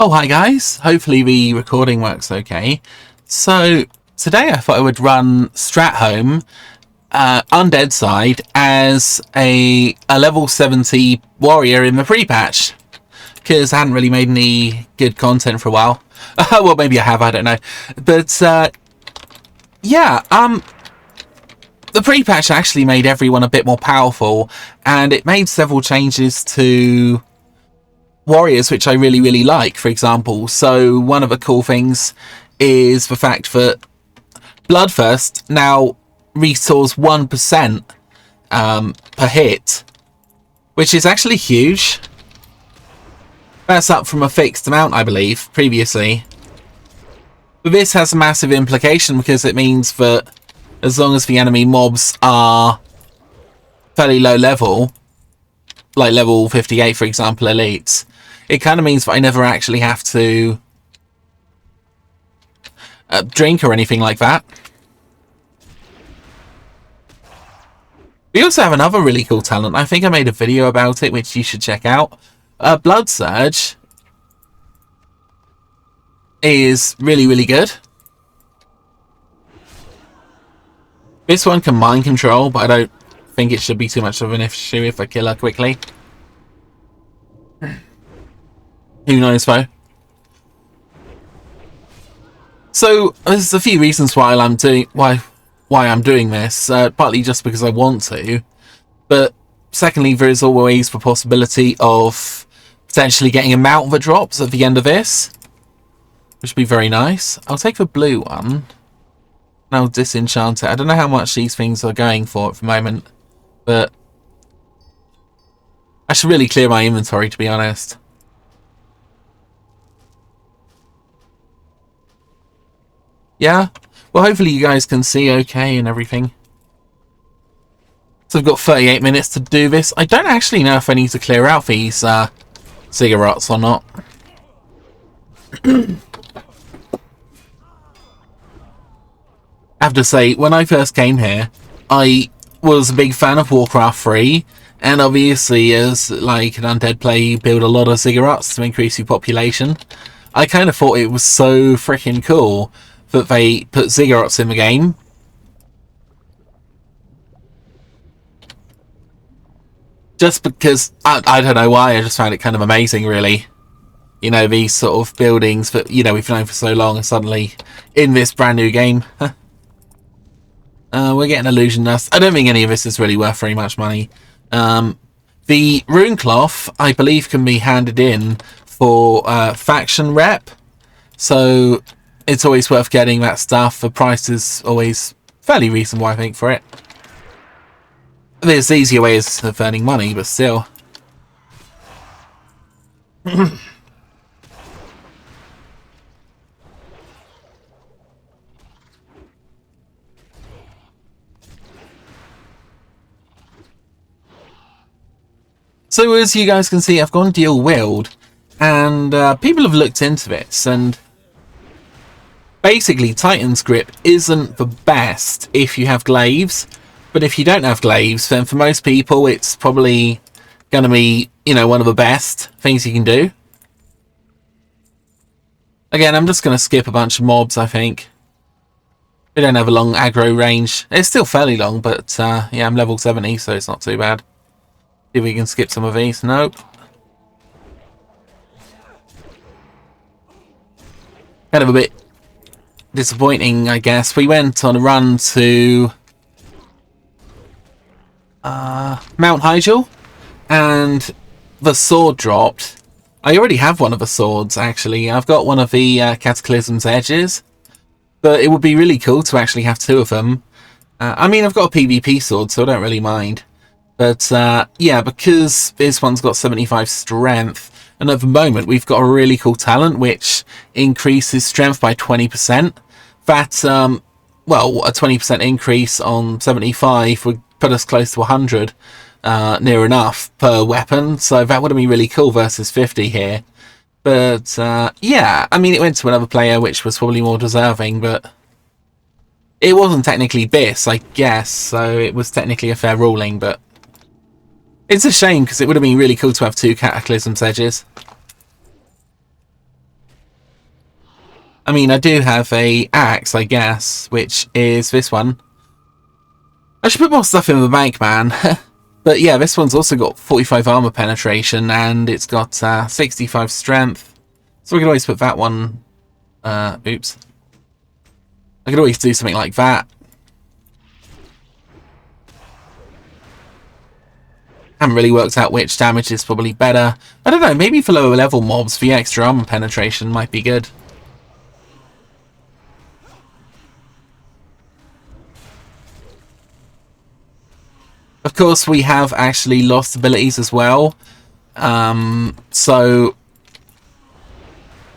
Oh, hi guys. Hopefully the recording works okay. So today I thought I would run Stratholme undead side as a level 70 warrior in the pre-patch, because I hadn't really made any good content for a while. Well, maybe I have, I don't know. But yeah, the pre-patch actually made everyone a bit more powerful, and it made several changes to warriors which I really like. For example, so one of the cool things is the fact that Bloodthirst now restores 1% per hit, which is actually huge. That's up from a fixed amount, I believe, previously. But this has a massive implication, because it means that as long as the enemy mobs are fairly low level, like level 58 for example, elites, it kind of means that I never actually have to drink or anything like that. We also have another really cool talent. I think I made a video about it, which you should check out. Blood Surge is really good. This one can mind control, but I don't think it should be too much of an issue if I kill her quickly. Who knows though? So there's a few reasons why I'm doing this. Partly just because I want to, but secondly, there is always the possibility of potentially getting a mount that drops at the end of this, which would be very nice. I'll take the blue one, and I'll disenchant it. I don't know how much these things are going for at the moment, but I should really clear my inventory, to be honest. Yeah, well, hopefully you guys can see okay and everything. So I've got 38 minutes to do this. I don't actually know if I need to clear out these ziggurats or not. I have to say, when I first came here, I was a big fan of Warcraft 3, and obviously as like an undead player, you build a lot of ziggurats to increase your population. I kind of thought it was so freaking cool that they put ziggurats in the game. Just because, I don't know why, I just found it kind of amazing, really. You know, these sort of buildings that, you know, we've known for so long are suddenly in this brand new game. We're getting illusion dust. I don't think any of this is really worth very much money. The rune cloth, I believe, can be handed in for faction rep. So it's always worth getting that stuff. The price is always fairly reasonable, I think, for it. There's easier ways of earning money, but still. So as you guys can see, I've gone dual wield, and people have looked into this, and basically Titan's Grip isn't the best if you have glaives. But if you don't have glaives, then for most people it's probably going to be, you know, one of the best things you can do. Again, I'm just going to skip a bunch of mobs, I think. We don't have a long aggro range. It's still fairly long, but yeah, I'm level 70, so it's not too bad. See if we can skip some of these. Nope. Kind of a bit disappointing, I guess. We went on a run to Mount Hyjal, and the sword dropped. I already have one of the swords, actually. I've got one of the Cataclysm's edges, but it would be really cool to actually have two of them. I mean, I've got a PvP sword, so I don't really mind. But yeah, because this one's got 75 strength, and at the moment we've got a really cool talent which increases strength by 20%. That, well, a 20% increase on 75 would put us close to 100, near enough, per weapon. So that would have been really cool versus 50 here. But yeah, I mean, it went to another player which was probably more deserving, but it wasn't technically this, I guess, so it was technically a fair ruling, but it's a shame because it would have been really cool to have two Cataclysm's edges. I mean, I do have a axe, I guess, which is this one. I should put more stuff in the bank, man. But yeah, this one's also got 45 armor penetration, and it's got 65 strength. So we could always put that one... oops. I could always do something like that. Haven't really worked out which damage is probably better. I don't know, maybe for lower level mobs, the extra armor penetration might be good. Of course, we have actually lost abilities as well. So,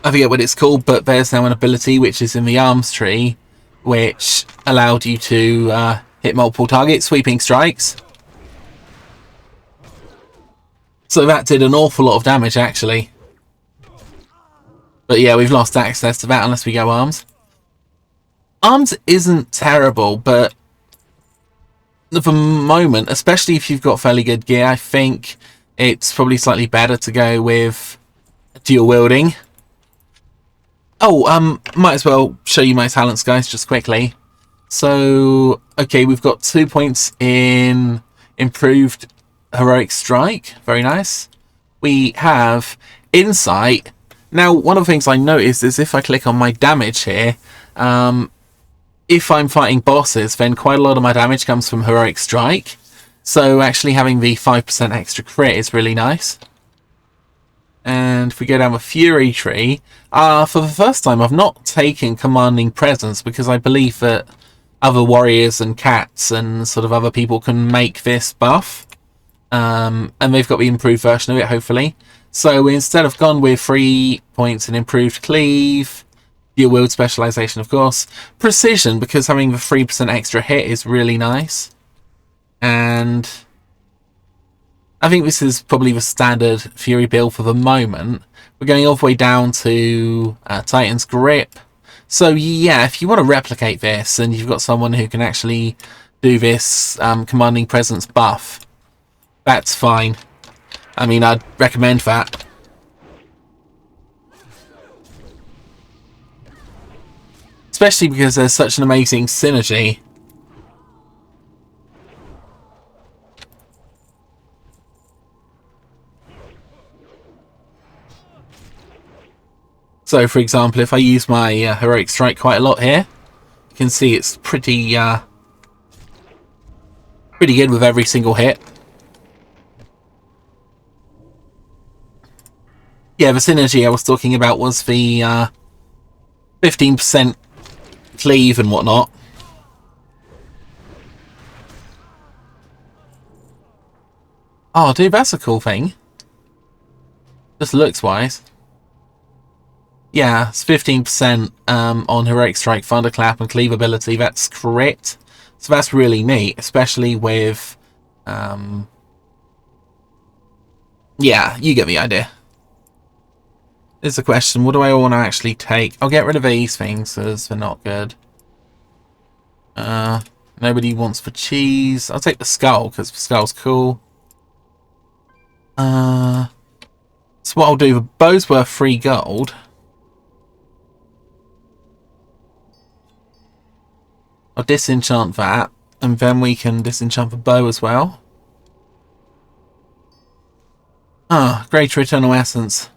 I forget what it's called, but there's now an ability which is in the arms tree, which allowed you to hit multiple targets, sweeping strikes. So that did an awful lot of damage, actually. But yeah, we've lost access to that unless we go arms. Arms isn't terrible, but at the moment, especially if you've got fairly good gear, I think it's probably slightly better to go with dual wielding. Oh, might as well show you my talents, guys, just quickly. So, okay, we've got 2 points in improved heroic strike. Very nice. We have insight. Now, one of the things I noticed is if I click on my damage here, if I'm fighting bosses, then quite a lot of my damage comes from heroic strike. So actually having the 5% extra crit is really nice. And if we go down the Fury tree, for the first time I've not taken Commanding Presence because I believe that other warriors and cats and sort of other people can make this buff. And they've got the improved version of it, hopefully. So instead of gone with 3 points in improved cleave, dual wield specialization, of course, precision, because having the 3% extra hit is really nice. And I think this is probably the standard Fury build for the moment. We're going all the way down to Titan's Grip. So yeah, if you want to replicate this and you've got someone who can actually do this Commanding Presence buff, that's fine. I mean, I'd recommend that. Especially because there's such an amazing synergy. So, for example, if I use my heroic strike quite a lot here, you can see it's pretty good with every single hit. Yeah, the synergy I was talking about was the 15% cleave and whatnot. Oh, dude, that's a cool thing. Just looks-wise. Yeah, it's 15% on Heroic Strike, Thunderclap, and Cleave ability. That's crit. So that's really neat, especially with... yeah, you get the idea. Here's the question, what do I want to actually take? I'll get rid of these things, because they're not good. Nobody wants the cheese. I'll take the skull, because the skull's cool. So what I'll do, the bow's worth 3 gold. I'll disenchant that, and then we can disenchant the bow as well. Greater Eternal Essence.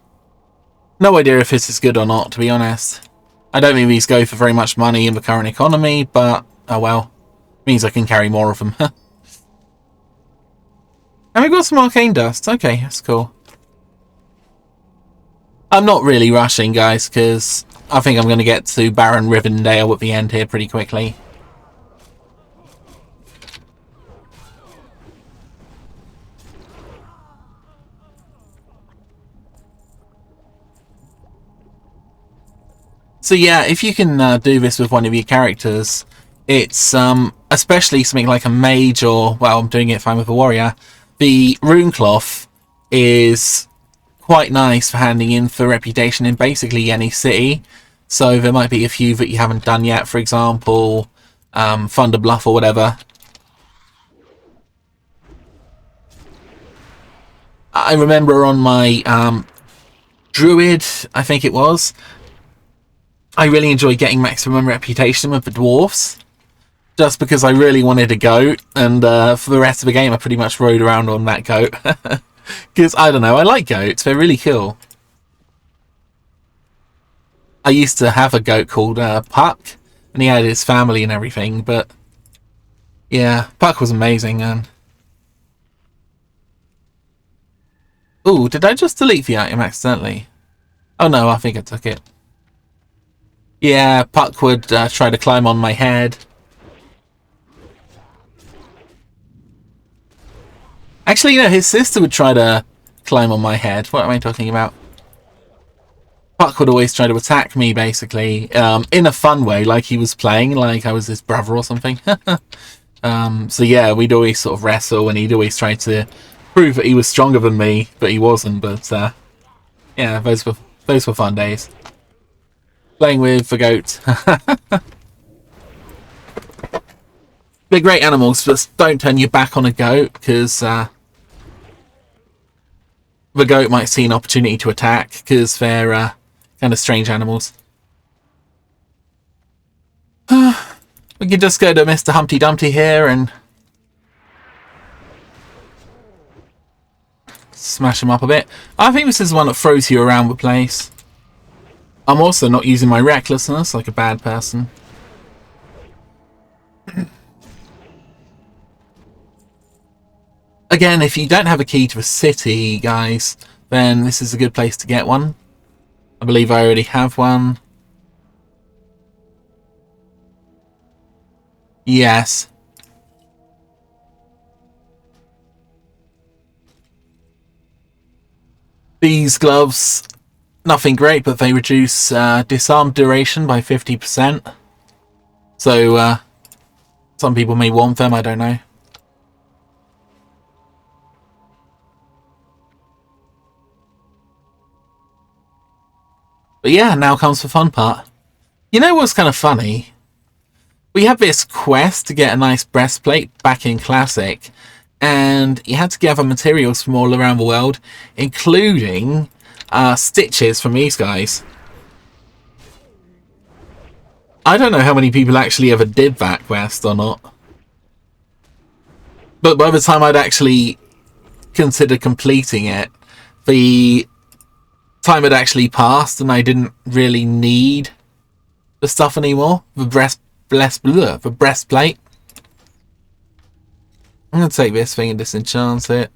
No idea if this is good or not, to be honest. I don't think these go for very much money in the current economy, but, oh well. Means I can carry more of them. And we've got some arcane dust. Okay, that's cool. I'm not really rushing, guys, because I think I'm going to get to Baron Rivendare at the end here pretty quickly. So yeah, if you can do this with one of your characters, it's especially something like a mage or, well, I'm doing it fine with a warrior. The rune cloth is quite nice for handing in for reputation in basically any city. So there might be a few that you haven't done yet, for example, Thunder Bluff or whatever. I remember on my Druid, I think it was, I really enjoy getting maximum reputation with the dwarves, just because I really wanted a goat, and for the rest of the game I pretty much rode around on that goat. Because, I don't know, I like goats, they're really cool. I used to have a goat called Puck, and he had his family and everything, but yeah, Puck was amazing, man. Ooh, did I just delete the item accidentally? Oh no, I think I took it. Yeah, Puck would try to climb on my head. Actually, no, his sister would try to climb on my head. What am I talking about? Puck would always try to attack me, basically, in a fun way, like he was playing, like I was his brother or something. So yeah, we'd always sort of wrestle, and he'd always try to prove that he was stronger than me, but he wasn't. But yeah, those were fun days. Playing with the goat. They're great animals, but don't turn your back on a goat, because the goat might see an opportunity to attack, because they're kind of strange animals. We can just go to Mr. Humpty Dumpty here and smash him up a bit. I think this is the one that throws you around the place. I'm also not using my recklessness like a bad person. Again, if you don't have a key to a city, guys, then this is a good place to get one. I believe I already have one. Yes. These gloves, nothing great, but they reduce disarm duration by 50%. So, some people may want them, I don't know. But yeah, now comes the fun part. You know what's kind of funny? We have this quest to get a nice breastplate back in Classic, and you had to gather materials from all around the world, including stitches from these guys. I don't know how many people actually ever did that quest or not. But by the time I'd actually consider completing it, the time had actually passed and I didn't really need the stuff anymore. The breastplate. I'm going to take this thing and disenchant it.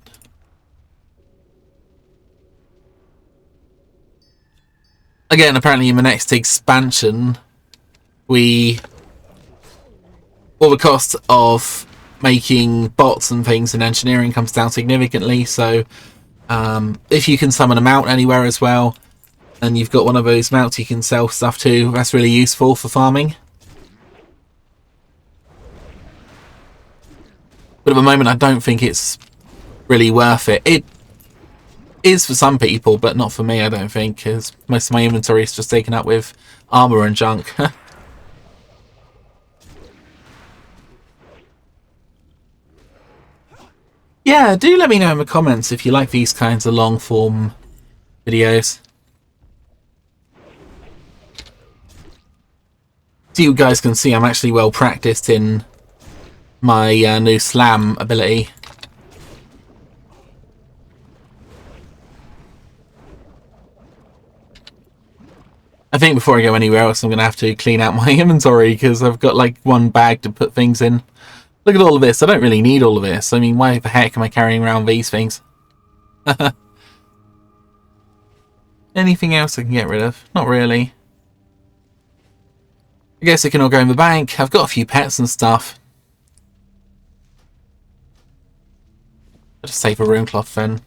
Again, apparently in the next expansion, all the cost of making bots and things in engineering comes down significantly, so if you can summon a mount anywhere as well, and you've got one of those mounts you can sell stuff to, that's really useful for farming. But at the moment I don't think it's really worth it. It is for some people, but not for me, I don't think, because most of my inventory is just taken up with armor and junk. Yeah, do let me know in the comments if you like these kinds of long form videos. So you guys can see I'm actually well practiced in my new slam ability. I think before I go anywhere else I'm going to have to clean out my inventory because I've got like one bag to put things in. Look at all of this. I don't really need all of this. I mean, why the heck am I carrying around these things? Anything else I can get rid of? Not really. I guess it can all go in the bank. I've got a few pets and stuff. I'll just save a rune cloth then.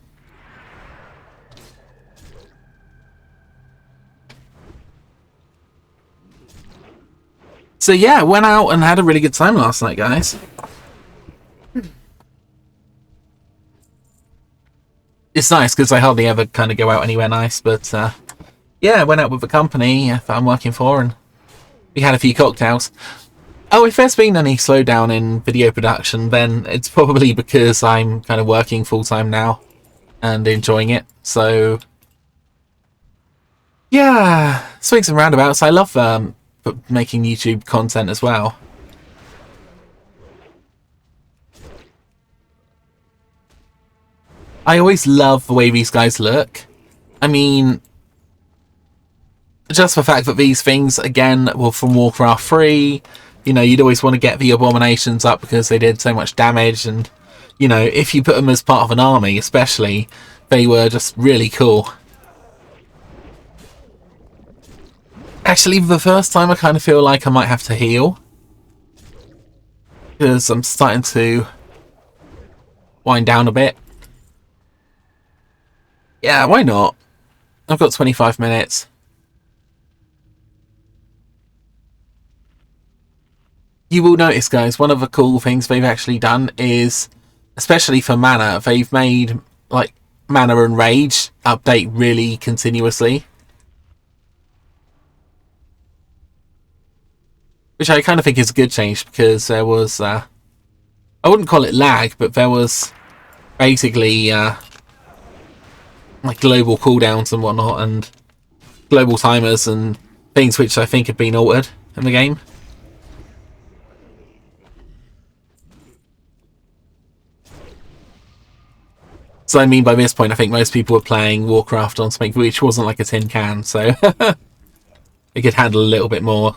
So yeah, went out and had a really good time last night, guys. It's nice because I hardly ever kind of go out anywhere nice, but yeah, I went out with the company that I'm working for and we had a few cocktails. Oh, if there's been any slowdown in video production, then it's probably because I'm kind of working full-time now and enjoying it. So yeah, swings and roundabouts. I love making YouTube content as well. I always love the way these guys look. I mean, just the fact that these things, again, were from Warcraft 3, you know, you'd always want to get the abominations up because they did so much damage, and, you know, if you put them as part of an army, especially, they were just really cool. Actually, the first time I kind of feel like I might have to heal, because I'm starting to wind down a bit. Yeah, why not? I've got 25 minutes. You will notice, guys, one of the cool things they've actually done is, especially for mana, they've made, like, mana and rage update really continuously. Which I kind of think is a good change, because there was, I wouldn't call it lag, but there was basically, like, global cooldowns and whatnot, and global timers and things which I think have been altered in the game. So I mean, by this point, I think most people were playing Warcraft on something which wasn't like a tin can, so it could handle a little bit more.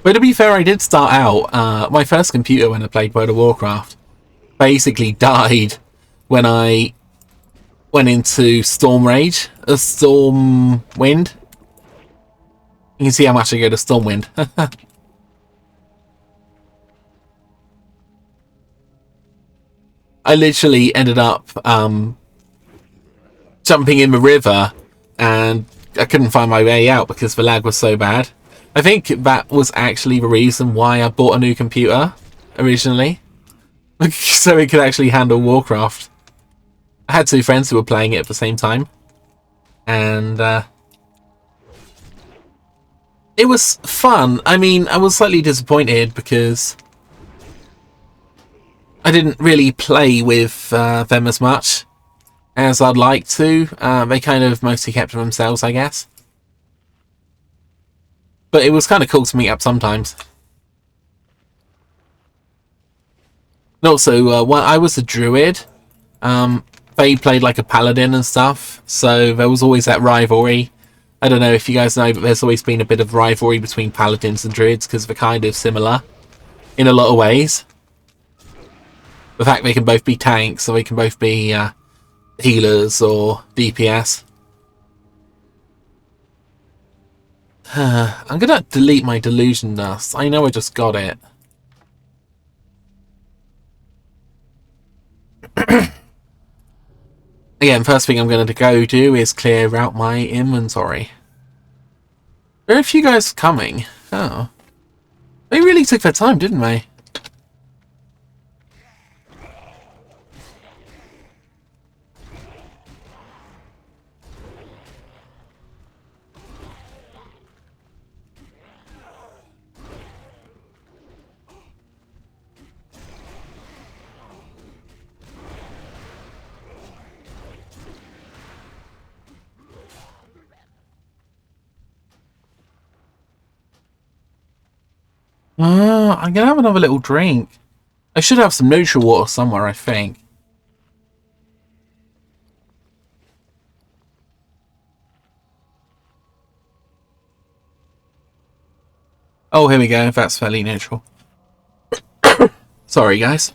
But to be fair, I did start out, my first computer when I played World of Warcraft basically died when I went into Storm Rage, a Storm Wind. You can see how much I go to Storm Wind. I literally ended up jumping in the river, and I couldn't find my way out because the lag was so bad. I think that was actually the reason why I bought a new computer originally, so it could actually handle Warcraft. I had two friends who were playing it at the same time, and it was fun. I mean, I was slightly disappointed because I didn't really play with them as much as I'd like to. They kind of mostly kept to themselves, I guess. But it was kind of cool to meet up sometimes. And also, when I was a druid, they played like a paladin and stuff, so there was always that rivalry. I don't know if you guys know, but there's always been a bit of rivalry between paladins and druids because they're kind of similar in a lot of ways. The fact they can both be tanks, or they can both be healers or DPS. I'm gonna delete my delusion dust. I know I just got it. Again, first thing I'm going to go do is clear out my inventory. There are a few guys coming. Oh. They really took their time, didn't they? I'm going to have another little drink. I should have some neutral water somewhere, I think. Oh, here we go. That's fairly neutral. Sorry, guys.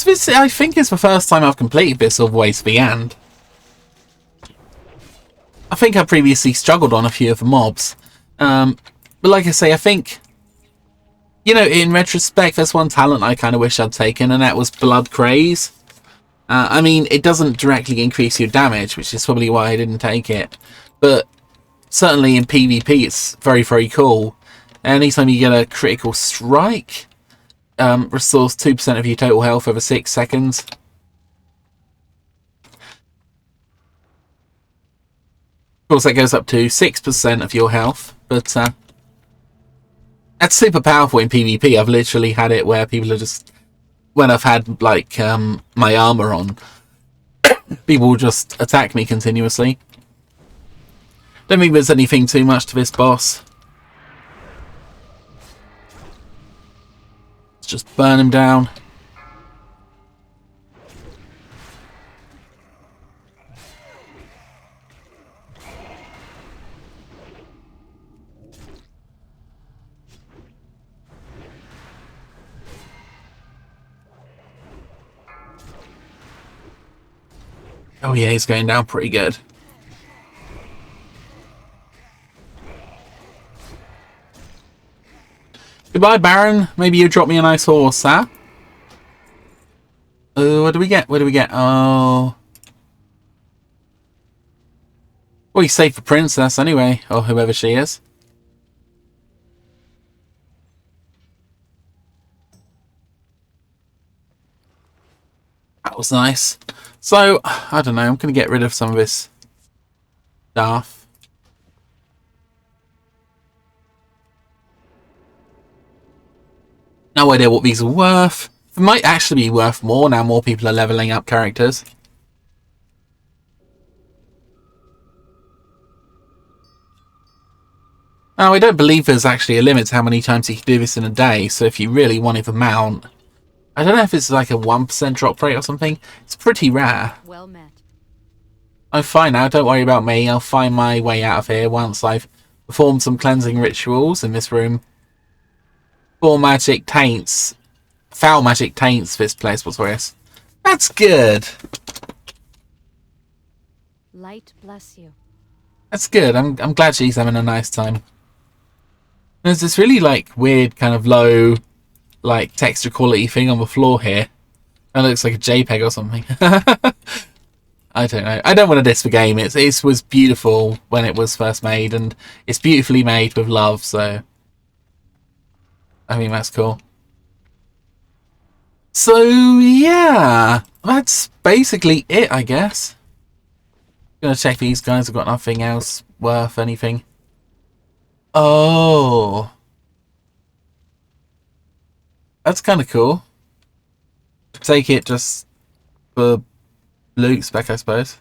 This, I think, is the first time I've completed this all the way to the end. I think I previously struggled on a few of the mobs. But like I say, I think, you know, in retrospect, there's one talent I kind of wish I'd taken, and that was Blood Craze. I mean, it doesn't directly increase your damage, which is probably why I didn't take it. But certainly in PvP, it's very, very cool. Anytime you get a critical strike, restores 2% of your total health over 6 seconds. Of course, that goes up to 6% of your health, but that's super powerful in PvP. I've literally had it where people are just, when I've had like my armor on, people will just attack me continuously. Don't think there's anything too much to this boss. Let's just burn him down. Oh yeah, he's going down pretty good. Goodbye, Baron. Maybe you drop me a nice horse, huh? What do we get? What do we get? Oh. Well, you save for Princess anyway, or whoever she is. That was nice. So, I don't know, I'm going to get rid of some of this stuff. No idea what these are worth. It might actually be worth more now more people are leveling up characters. Now, I don't believe there's actually a limit to how many times you can do this in a day, so if you really wanted the mount, I don't know if it's like a 1% drop rate or something. It's pretty rare. Well met. I'm fine now, don't worry about me. I'll find my way out of here once I've performed some cleansing rituals in this room. Foul magic taints this place, Wartorious. That's good. Light bless you. That's good. I'm glad she's having a nice time. There's this really like weird kind of low like texture quality thing on the floor here. It looks like a JPEG or something. I don't know. I don't want to diss the game. It was beautiful when it was first made, and it's beautifully made with love, so I think that's cool. So yeah, that's basically it, I guess. Gonna check these guys have got nothing else worth anything. Oh, that's kind of cool. Take it just for loot spec, I suppose.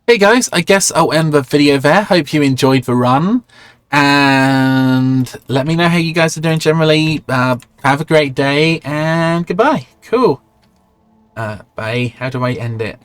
Hey guys, I guess I'll end the video there. Hope you enjoyed the run, and let me know how you guys are doing generally. Have a great day, and goodbye. Cool. Bye. How do I end it?